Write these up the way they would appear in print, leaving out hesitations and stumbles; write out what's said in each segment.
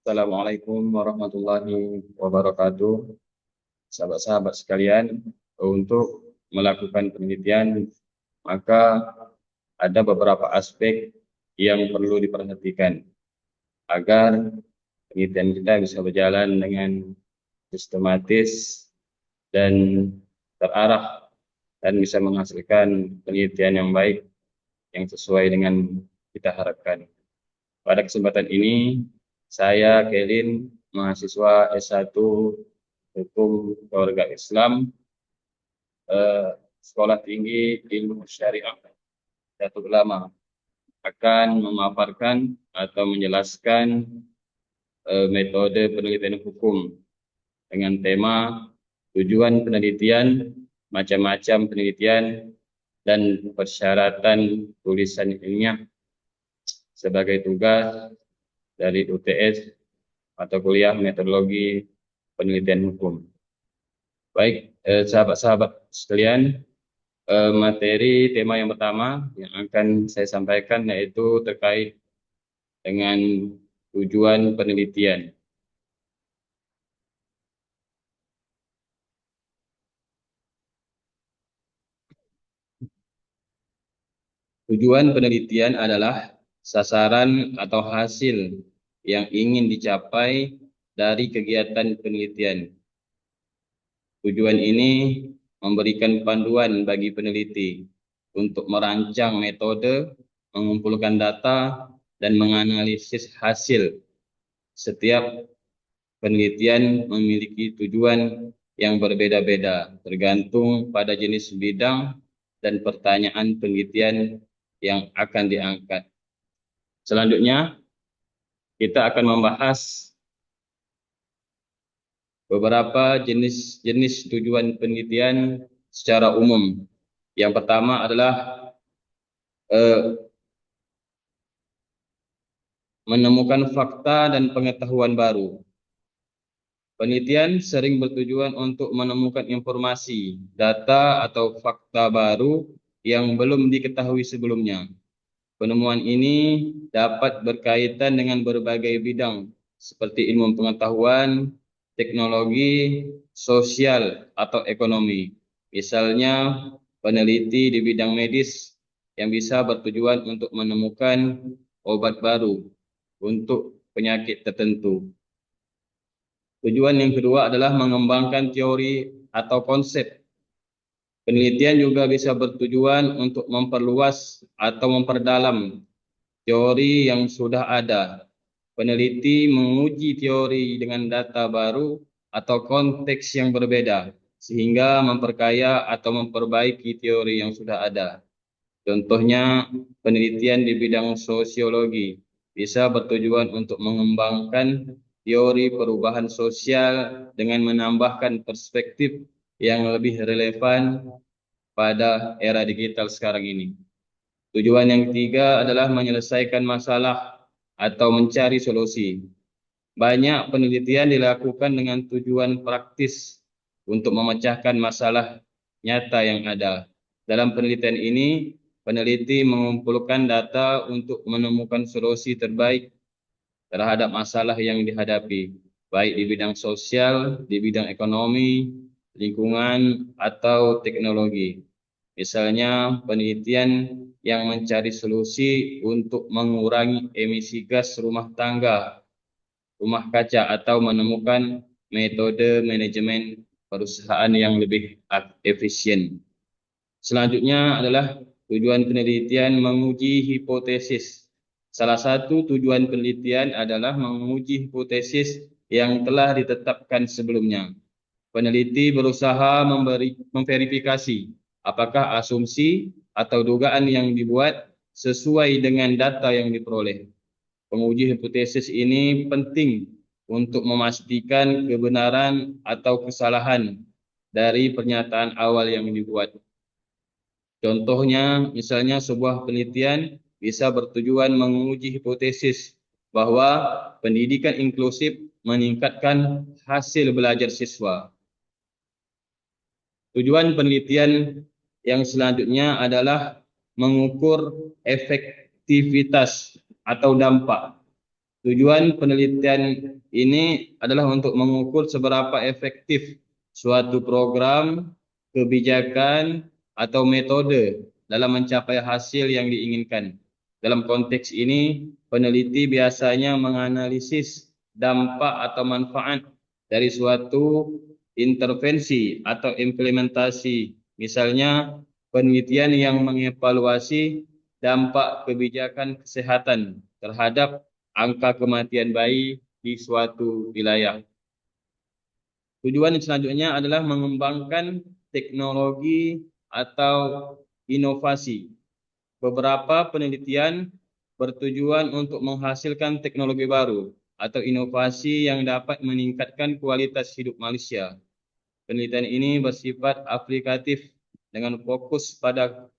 Assalamualaikum warahmatullahi wabarakatuh. Sahabat-sahabat sekalian, untuk melakukan penelitian, maka ada beberapa aspek yang perlu diperhatikan agar penelitian kita bisa berjalan dengan sistematis dan terarah dan bisa menghasilkan penelitian yang baik yang sesuai dengan kita harapkan. Pada kesempatan ini, saya Kelin, mahasiswa S1 Hukum Keluarga Islam, Sekolah Tinggi Ilmu Syariah Datul Ulama, akan memaparkan atau menjelaskan metode penelitian hukum dengan tema tujuan penelitian, macam-macam penelitian, dan persyaratan tulisan ilmiah sebagai tugas dari UTS atau kuliah metodologi penelitian hukum. Baik, sahabat-sahabat sekalian, materi tema yang pertama yang akan saya sampaikan yaitu terkait dengan tujuan penelitian. Tujuan penelitian adalah sasaran atau hasil yang ingin dicapai dari kegiatan penelitian. Tujuan ini memberikan panduan bagi peneliti untuk merancang metode, mengumpulkan data, dan menganalisis hasil. Setiap penelitian memiliki tujuan yang berbeda-beda, tergantung pada jenis bidang dan pertanyaan penelitian yang akan diangkat. Selanjutnya, kita akan membahas beberapa jenis tujuan penelitian secara umum. Yang pertama adalah menemukan fakta dan pengetahuan baru. Penelitian sering bertujuan untuk menemukan informasi, data, atau fakta baru yang belum diketahui sebelumnya. Penemuan ini dapat berkaitan dengan berbagai bidang seperti ilmu pengetahuan, teknologi, sosial, atau ekonomi. Misalnya, peneliti di bidang medis yang bisa bertujuan untuk menemukan obat baru untuk penyakit tertentu. Tujuan yang kedua adalah mengembangkan teori atau konsep. Penelitian juga bisa bertujuan untuk memperluas atau memperdalam teori yang sudah ada. Peneliti menguji teori dengan data baru atau konteks yang berbeda, sehingga memperkaya atau memperbaiki teori yang sudah ada. Contohnya, penelitian di bidang sosiologi bisa bertujuan untuk mengembangkan teori perubahan sosial dengan menambahkan perspektif yang lebih relevan pada era digital sekarang ini. Tujuan yang ketiga adalah menyelesaikan masalah atau mencari solusi. Banyak penelitian dilakukan dengan tujuan praktis untuk memecahkan masalah nyata yang ada. Dalam penelitian ini, peneliti mengumpulkan data untuk menemukan solusi terbaik terhadap masalah yang dihadapi, baik di bidang sosial, di bidang ekonomi, lingkungan, atau teknologi. Misalnya, penelitian yang mencari solusi untuk mengurangi emisi gas rumah tangga, rumah kaca, atau menemukan metode manajemen perusahaan yang lebih efisien. Selanjutnya adalah tujuan penelitian menguji hipotesis. Salah satu tujuan penelitian adalah menguji hipotesis yang telah ditetapkan sebelumnya. Peneliti berusaha memverifikasi apakah asumsi atau dugaan yang dibuat sesuai dengan data yang diperoleh. Penguji hipotesis ini penting untuk memastikan kebenaran atau kesalahan dari pernyataan awal yang dibuat. Contohnya, misalnya sebuah penelitian bisa bertujuan menguji hipotesis bahwa pendidikan inklusif meningkatkan hasil belajar siswa. Tujuan penelitian yang selanjutnya adalah mengukur efektivitas atau dampak. Tujuan penelitian ini adalah untuk mengukur seberapa efektif suatu program, kebijakan, atau metode dalam mencapai hasil yang diinginkan. Dalam konteks ini, peneliti biasanya menganalisis dampak atau manfaat dari suatu intervensi atau implementasi. Misalnya, penelitian yang mengevaluasi dampak kebijakan kesehatan terhadap angka kematian bayi di suatu wilayah. Tujuan selanjutnya adalah mengembangkan teknologi atau inovasi. Beberapa penelitian bertujuan untuk menghasilkan teknologi baru atau inovasi yang dapat meningkatkan kualitas hidup manusia. Penelitian ini bersifat aplikatif dengan fokus pada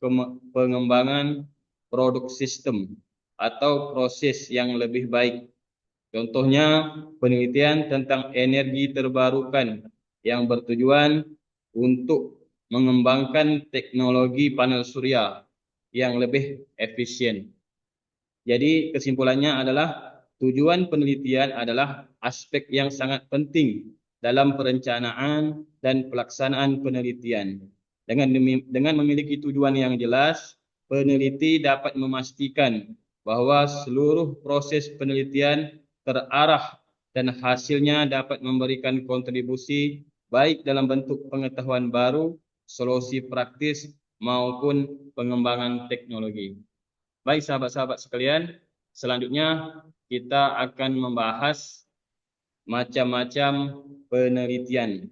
pengembangan produk sistem atau proses yang lebih baik. Contohnya, penelitian tentang energi terbarukan yang bertujuan untuk mengembangkan teknologi panel surya yang lebih efisien. Jadi kesimpulannya adalah tujuan penelitian adalah aspek yang sangat penting dalam perencanaan dan pelaksanaan penelitian. Dengan memiliki tujuan yang jelas, peneliti dapat memastikan bahwa seluruh proses penelitian terarah dan hasilnya dapat memberikan kontribusi baik dalam bentuk pengetahuan baru, solusi praktis, maupun pengembangan teknologi. Baik sahabat-sahabat sekalian, selanjutnya kita akan membahas macam-macam penelitian.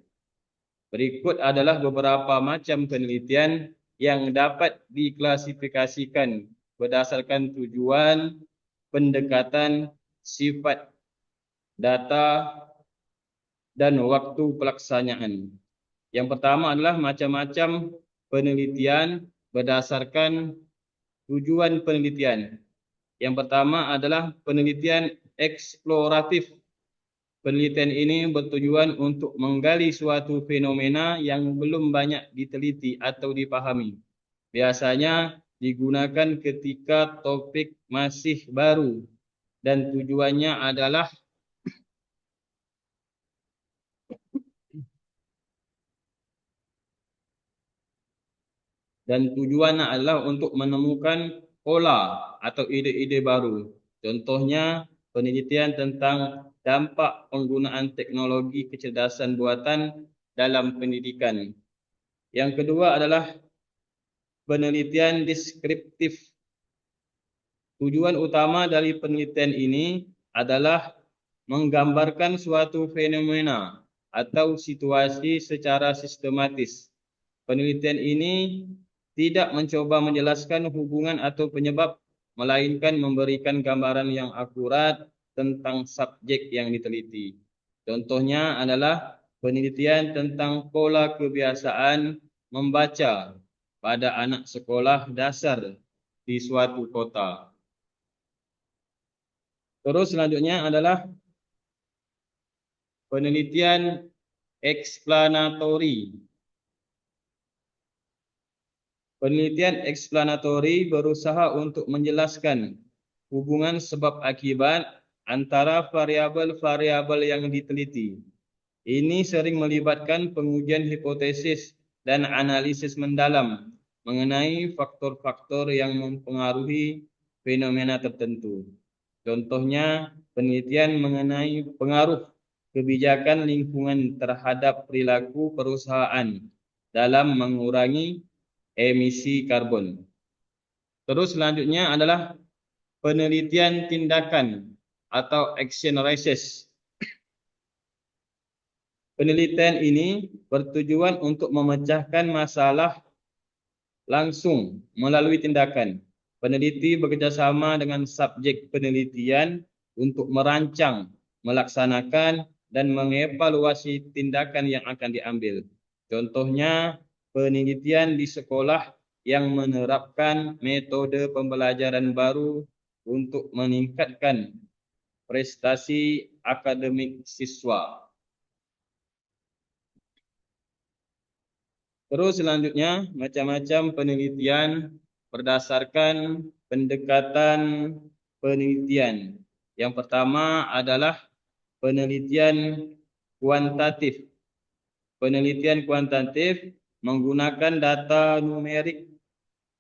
Berikut adalah beberapa macam penelitian yang dapat diklasifikasikan berdasarkan tujuan, pendekatan, sifat data, dan waktu pelaksanaan. Yang pertama adalah macam-macam penelitian berdasarkan tujuan penelitian. Yang pertama adalah penelitian eksploratif. Penelitian ini bertujuan untuk menggali suatu fenomena yang belum banyak diteliti atau dipahami. Biasanya digunakan ketika topik masih baru dan tujuannya adalah untuk menemukan pola atau ide-ide baru. Contohnya penelitian tentang dampak penggunaan teknologi kecerdasan buatan dalam pendidikan. Yang kedua adalah penelitian deskriptif. Tujuan utama dari penelitian ini adalah menggambarkan suatu fenomena atau situasi secara sistematis. Penelitian ini tidak mencoba menjelaskan hubungan atau penyebab, melainkan memberikan gambaran yang akurat tentang subjek yang diteliti. Contohnya adalah penelitian tentang pola kebiasaan membaca pada anak sekolah dasar di suatu kota. Terus selanjutnya adalah penelitian eksplanatori. Penelitian eksplanatori berusaha untuk menjelaskan hubungan sebab akibat antara variabel-variabel yang diteliti. Ini sering melibatkan pengujian hipotesis dan analisis mendalam mengenai faktor-faktor yang mempengaruhi fenomena tertentu. Contohnya, penelitian mengenai pengaruh kebijakan lingkungan terhadap perilaku perusahaan dalam mengurangi emisi karbon. Terus selanjutnya adalah penelitian tindakan atau action research. Penelitian ini bertujuan untuk memecahkan masalah langsung melalui tindakan. Peneliti bekerjasama dengan subjek penelitian untuk merancang, melaksanakan, dan mengevaluasi tindakan yang akan diambil. Contohnya, penelitian di sekolah yang menerapkan metode pembelajaran baru untuk meningkatkan prestasi akademik siswa. Terus selanjutnya, macam-macam penelitian berdasarkan pendekatan penelitian. Yang pertama adalah penelitian kuantitatif. Penelitian kuantitatif menggunakan data numerik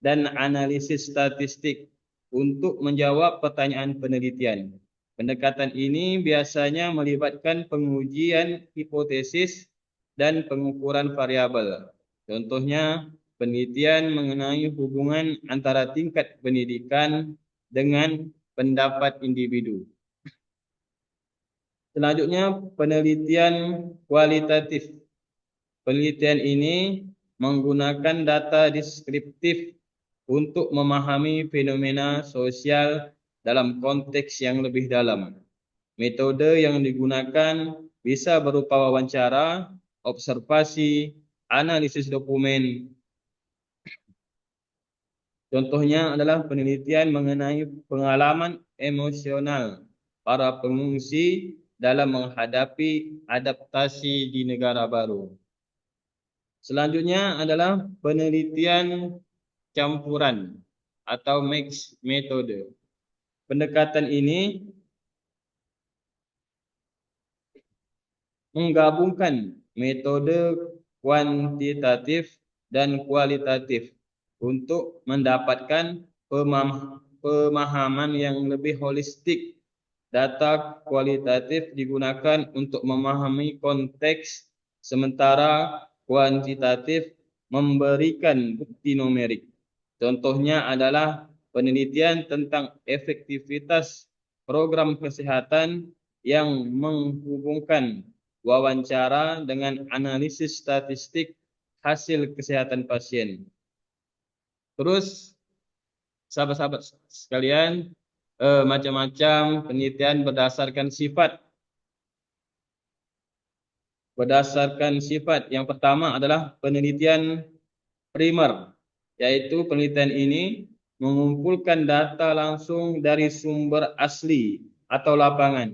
dan analisis statistik untuk menjawab pertanyaan penelitian. Pendekatan ini biasanya melibatkan pengujian hipotesis dan pengukuran variabel. Contohnya, penelitian mengenai hubungan antara tingkat pendidikan dengan pendapat individu. Selanjutnya, penelitian kualitatif. Penelitian ini menggunakan data deskriptif untuk memahami fenomena sosial dalam konteks yang lebih dalam. Metode yang digunakan bisa berupa wawancara, observasi, analisis dokumen. Contohnya adalah penelitian mengenai pengalaman emosional para pengungsi dalam menghadapi adaptasi di negara baru. Selanjutnya adalah penelitian campuran atau mix metode. Pendekatan ini menggabungkan metode kuantitatif dan kualitatif untuk mendapatkan pemahaman yang lebih holistik. Data kualitatif digunakan untuk memahami konteks, sementara kuantitatif memberikan bukti numerik. Contohnya adalah penelitian tentang efektivitas program kesehatan yang menghubungkan wawancara dengan analisis statistik hasil kesehatan pasien. Terus, sahabat-sahabat sekalian, macam-macam penelitian berdasarkan sifat. Yang pertama adalah penelitian primer, yaitu penelitian ini mengumpulkan data langsung dari sumber asli atau lapangan.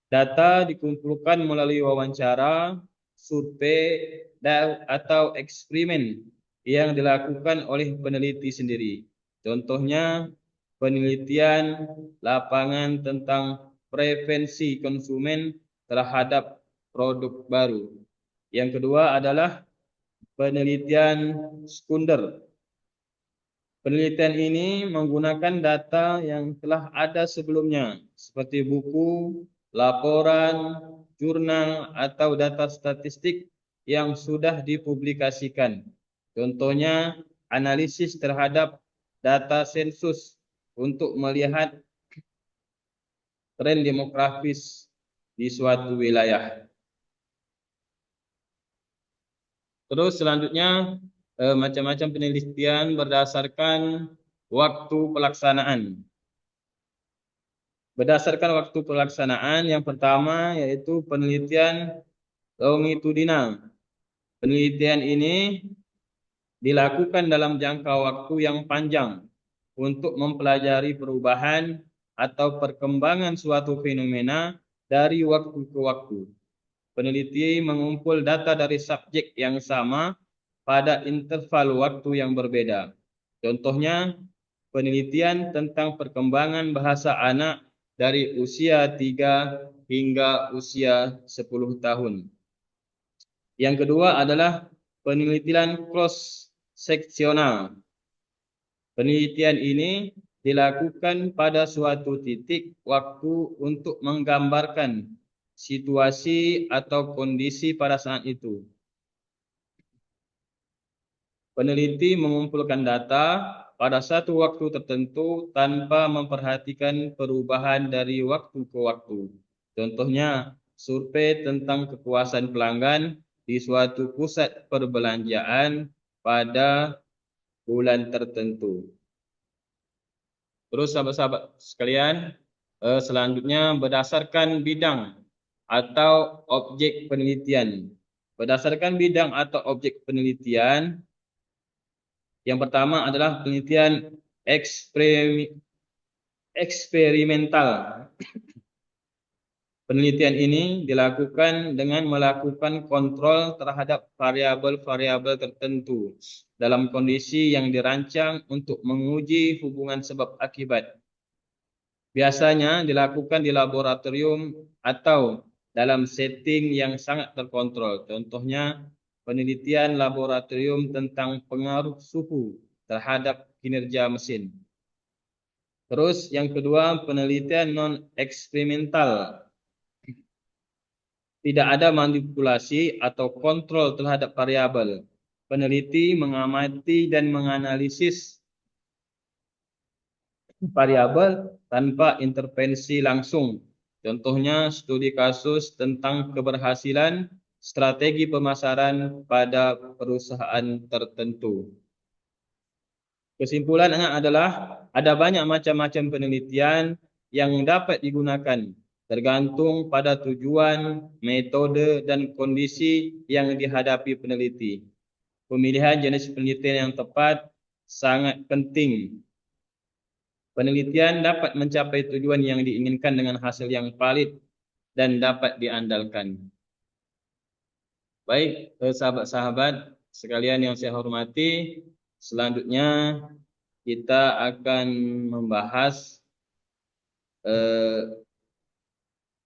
Data dikumpulkan melalui wawancara, survei, atau eksperimen yang dilakukan oleh peneliti sendiri. Contohnya, penelitian lapangan tentang preferensi konsumen terhadap produk baru. Yang kedua adalah penelitian sekunder. Penelitian ini menggunakan data yang telah ada sebelumnya, seperti buku, laporan, jurnal, atau data statistik yang sudah dipublikasikan. Contohnya, analisis terhadap data sensus untuk melihat tren demografis di suatu wilayah. Terus selanjutnya, macam-macam penelitian berdasarkan waktu pelaksanaan. Berdasarkan waktu pelaksanaan, yang pertama yaitu penelitian longitudinal. Penelitian ini dilakukan dalam jangka waktu yang panjang untuk mempelajari perubahan atau perkembangan suatu fenomena dari waktu ke waktu. Peneliti mengumpul data dari subjek yang sama pada interval waktu yang berbeda. Contohnya, penelitian tentang perkembangan bahasa anak dari usia 3 hingga usia 10 tahun. Yang kedua adalah penelitian cross-seksional. Penelitian ini dilakukan pada suatu titik waktu untuk menggambarkan situasi atau kondisi pada saat itu. Peneliti mengumpulkan data pada satu waktu tertentu tanpa memperhatikan perubahan dari waktu ke waktu. Contohnya, survei tentang kepuasan pelanggan di suatu pusat perbelanjaan pada bulan tertentu. Terus sahabat-sahabat sekalian, selanjutnya berdasarkan bidang atau objek penelitian. Berdasarkan bidang atau objek penelitian, yang pertama adalah penelitian eksperimental. Penelitian ini dilakukan dengan melakukan kontrol terhadap variabel-variabel tertentu dalam kondisi yang dirancang untuk menguji hubungan sebab akibat. Biasanya dilakukan di laboratorium atau dalam setting yang sangat terkontrol. Contohnya, penelitian laboratorium tentang pengaruh suhu terhadap kinerja mesin. Terus yang kedua, penelitian non-eksperimental. Tidak ada manipulasi atau kontrol terhadap variabel. Peneliti mengamati dan menganalisis variabel tanpa intervensi langsung. Contohnya studi kasus tentang keberhasilan strategi pemasaran pada perusahaan tertentu. Kesimpulannya adalah ada banyak macam-macam penelitian yang dapat digunakan tergantung pada tujuan, metode, dan kondisi yang dihadapi peneliti. Pemilihan jenis penelitian yang tepat sangat penting. Penelitian dapat mencapai tujuan yang diinginkan dengan hasil yang valid dan dapat diandalkan. Baik, sahabat-sahabat sekalian yang saya hormati, selanjutnya kita akan membahas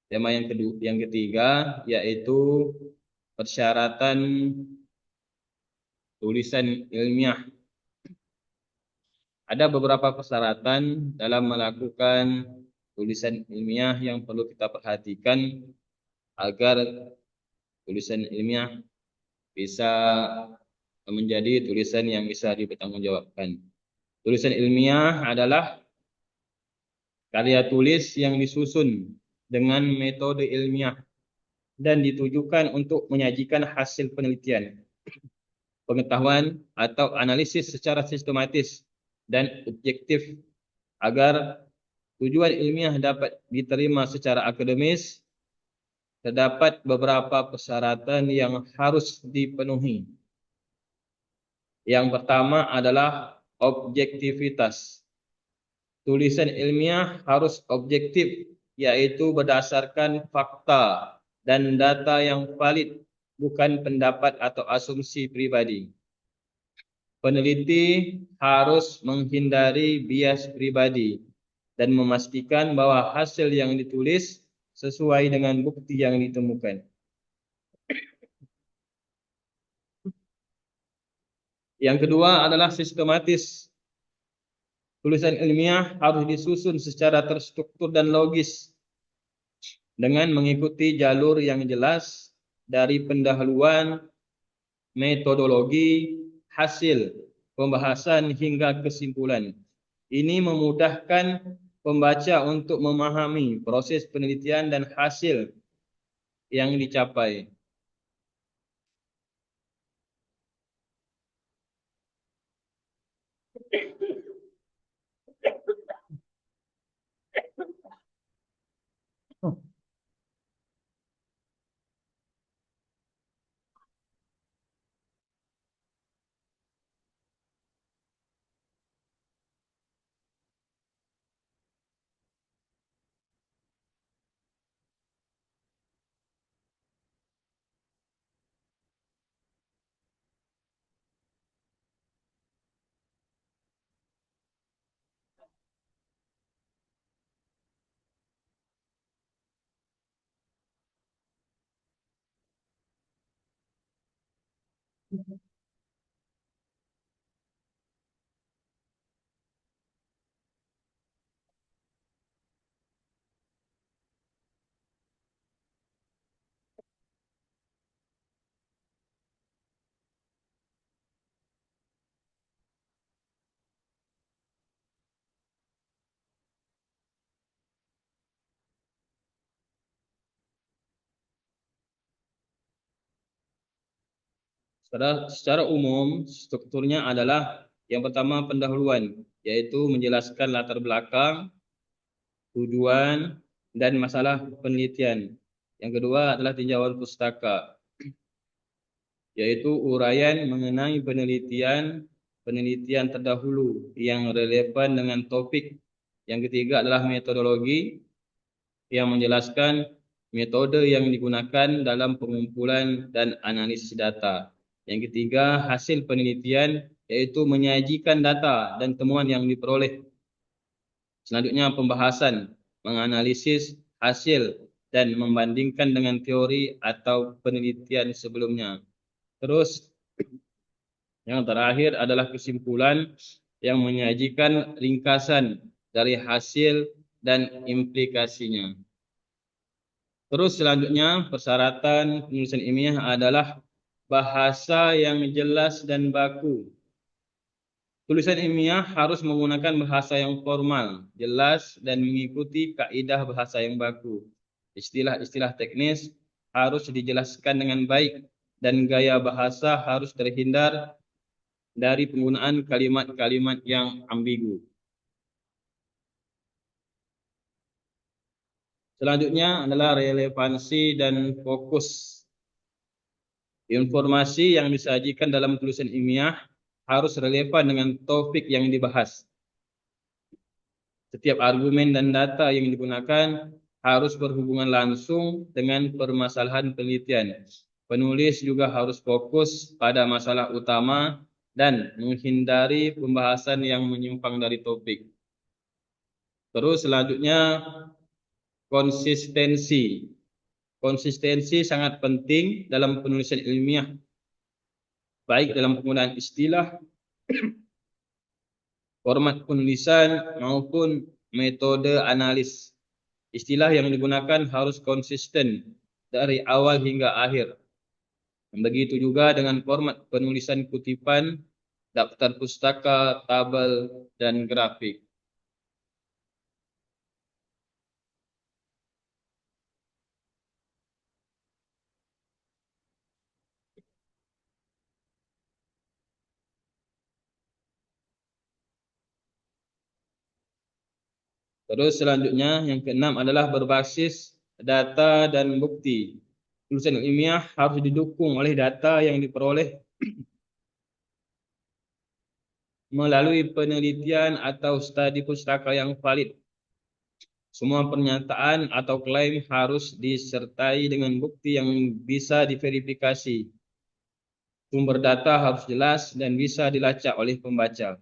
tema yang ketiga, yaitu persyaratan tulisan ilmiah. Ada beberapa persyaratan dalam melakukan tulisan ilmiah yang perlu kita perhatikan agar tulisan ilmiah bisa menjadi tulisan yang bisa dipertanggungjawabkan. Tulisan ilmiah adalah karya tulis yang disusun dengan metode ilmiah dan ditujukan untuk menyajikan hasil penelitian, pengetahuan atau analisis secara sistematis dan objektif agar tujuan ilmiah dapat diterima secara akademis. Terdapat beberapa persyaratan yang harus dipenuhi. Yang pertama adalah objektivitas. Tulisan ilmiah harus objektif, yaitu berdasarkan fakta dan data yang valid, bukan pendapat atau asumsi pribadi. Peneliti harus menghindari bias pribadi dan memastikan bahwa hasil yang ditulis sesuai dengan bukti yang ditemukan. Yang kedua adalah sistematis. Tulisan ilmiah harus disusun secara terstruktur dan logis dengan mengikuti jalur yang jelas dari pendahuluan, metodologi, hasil, pembahasan hingga kesimpulan. Ini memudahkan pembaca untuk memahami proses penelitian dan hasil yang dicapai. Secara umum, strukturnya adalah yang pertama pendahuluan, yaitu menjelaskan latar belakang, tujuan, dan masalah penelitian. Yang kedua adalah tinjauan pustaka, yaitu uraian mengenai penelitian terdahulu yang relevan dengan topik. Yang ketiga adalah metodologi yang menjelaskan metode yang digunakan dalam pengumpulan dan analisis data. Yang ketiga, hasil penelitian, yaitu menyajikan data dan temuan yang diperoleh. Selanjutnya, pembahasan menganalisis hasil, dan membandingkan dengan teori atau penelitian sebelumnya. Terus, yang terakhir adalah kesimpulan yang menyajikan ringkasan dari hasil dan implikasinya. Terus selanjutnya, persyaratan penulisan ilmiah adalah bahasa yang jelas dan baku. Tulisan ilmiah harus menggunakan bahasa yang formal, jelas, dan mengikuti kaidah bahasa yang baku. Istilah-istilah teknis harus dijelaskan dengan baik, dan gaya bahasa harus terhindar dari penggunaan kalimat-kalimat yang ambigu. Selanjutnya adalah relevansi dan fokus. Informasi yang disajikan dalam tulisan ilmiah harus relevan dengan topik yang dibahas. Setiap argumen dan data yang digunakan harus berhubungan langsung dengan permasalahan penelitian. Penulis juga harus fokus pada masalah utama dan menghindari pembahasan yang menyimpang dari topik. Terus selanjutnya, konsistensi. Konsistensi sangat penting dalam penulisan ilmiah, baik dalam penggunaan istilah, format penulisan, maupun metode analis. Istilah yang digunakan harus konsisten dari awal hingga akhir. Begitu juga dengan format penulisan kutipan, daftar pustaka, tabel, dan grafik. Terus selanjutnya yang keenam adalah berbasis data dan bukti. Tulisan ilmiah harus didukung oleh data yang diperoleh melalui penelitian atau studi pustaka yang valid. Semua pernyataan atau klaim harus disertai dengan bukti yang bisa diverifikasi. Sumber data harus jelas dan bisa dilacak oleh pembaca.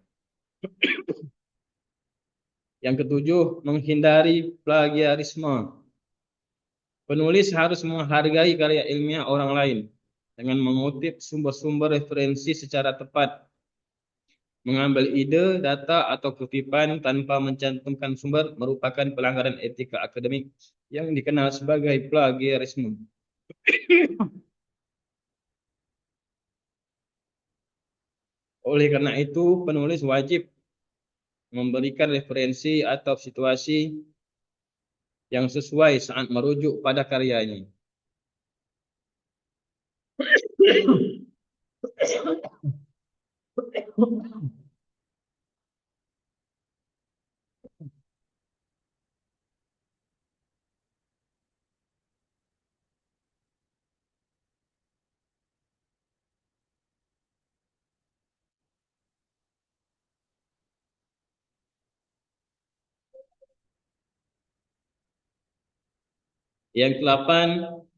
Yang ketujuh, menghindari plagiarisme. Penulis harus menghargai karya ilmiah orang lain dengan mengutip sumber-sumber referensi secara tepat. Mengambil ide, data, atau kutipan tanpa mencantumkan sumber merupakan pelanggaran etika akademik yang dikenal sebagai plagiarisme. Oleh karena itu, penulis wajib memberikan referensi atau situasi yang sesuai saat merujuk pada karyanya. Yang ke-8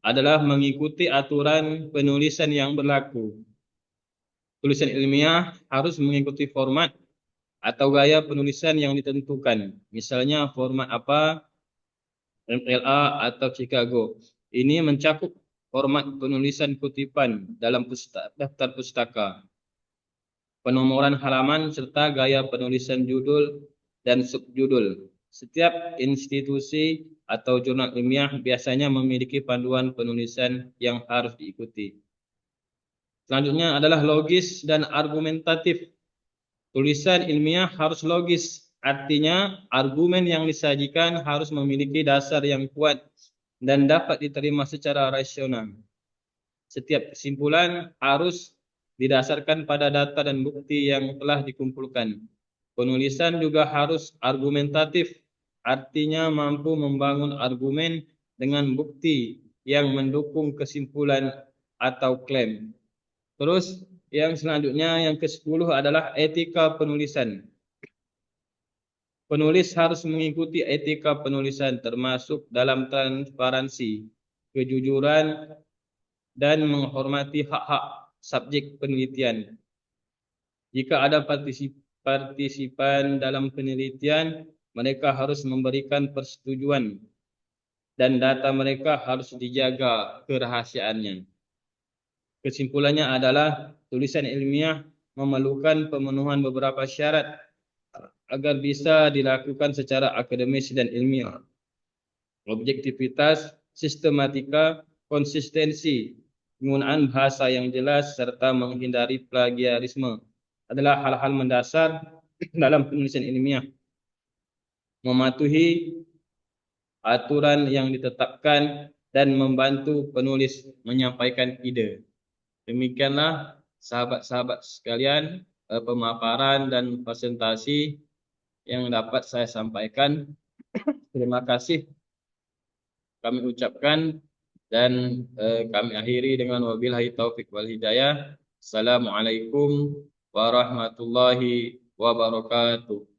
adalah mengikuti aturan penulisan yang berlaku. Tulisan ilmiah harus mengikuti format atau gaya penulisan yang ditentukan. Misalnya format apa, MLA atau Chicago. Ini mencakup format penulisan kutipan dalam daftar pustaka, penomoran halaman, serta gaya penulisan judul dan subjudul. Setiap institusi atau jurnal ilmiah biasanya memiliki panduan penulisan yang harus diikuti. Selanjutnya adalah logis dan argumentatif. Tulisan ilmiah harus logis, artinya argumen yang disajikan harus memiliki dasar yang kuat dan dapat diterima secara rasional. Setiap kesimpulan harus didasarkan pada data dan bukti yang telah dikumpulkan. Penulisan juga harus argumentatif, artinya mampu membangun argumen dengan bukti yang mendukung kesimpulan atau klaim. Terus yang selanjutnya yang ke-10 adalah etika penulisan. Penulis harus mengikuti etika penulisan termasuk dalam transparansi, kejujuran, dan menghormati hak-hak subjek penelitian. Jika ada partisipan dalam penelitian, mereka harus memberikan persetujuan dan data mereka harus dijaga kerahasiaannya. Kesimpulannya adalah tulisan ilmiah memerlukan pemenuhan beberapa syarat agar bisa dilakukan secara akademis dan ilmiah. Objektivitas, sistematika, konsistensi, penggunaan bahasa yang jelas, serta menghindari plagiarisme adalah hal-hal mendasar dalam penulisan ilmiah. Mematuhi aturan yang ditetapkan dan membantu penulis menyampaikan ide. Demikianlah sahabat-sahabat sekalian pemaparan dan presentasi yang dapat saya sampaikan. Terima kasih kami ucapkan dan kami akhiri dengan wabillahi taufik wal hidayah. Assalamualaikum warahmatullahi wabarakatuh.